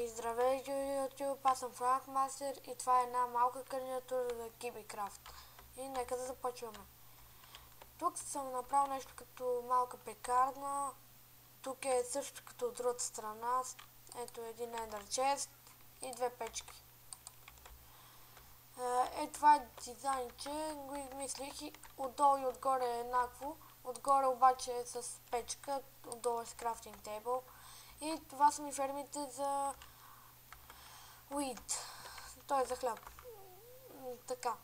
Здравейте, YouTube, аз съм Frank Master и това е една малка кандидатура за KibiCraft. И нека да започваме. Тук съм направил нещо като малка пекарна. Тук е също като от другата страна. Ето един Ender Chest и две печки. Това е дизайнче, го измислих и отдолу и отгоре е еднакво. Отгоре обаче е с печка, отдолу е с крафтинг тейбъл. И това са ми фермите за wheat, т.е. за хляб. Така.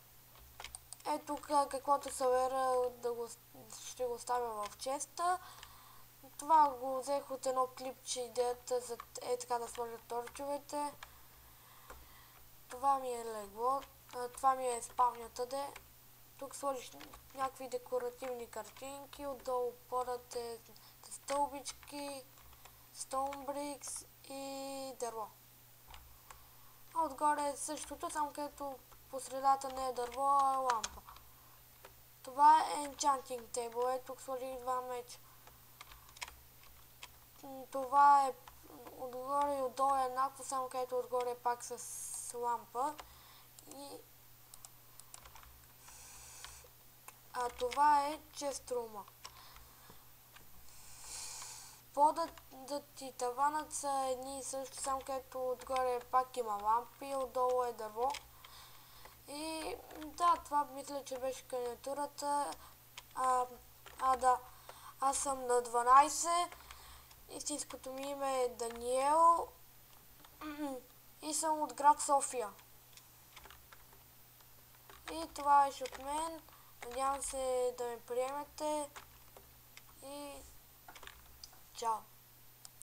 Тук каквото събера ще го оставя в честа. Това го взех от едно клипче, идеята за така да сложа торчовете. Това ми е легло, това ми е спалнята. Тук сложих някакви декоративни картинки, отдолу подът е стълбички, stone bricks и дърво. А отгоре е същото, само където по средата не е дърво, а е лампа. Това е enchanting table, тук сложих два меча. Това е отгоре и отдолу е еднакво, само където отгоре е пак с лампа. Това е честрума. Подът и таванът са едни и същи, само където отгоре пак има лампи, отдолу е дърво. И да, това мисля, че беше кандидатурата. Аз съм на 12. Истинското ми име е Даниел и съм от град София. И това беше от мен. Надявам се да ме приемете и чао!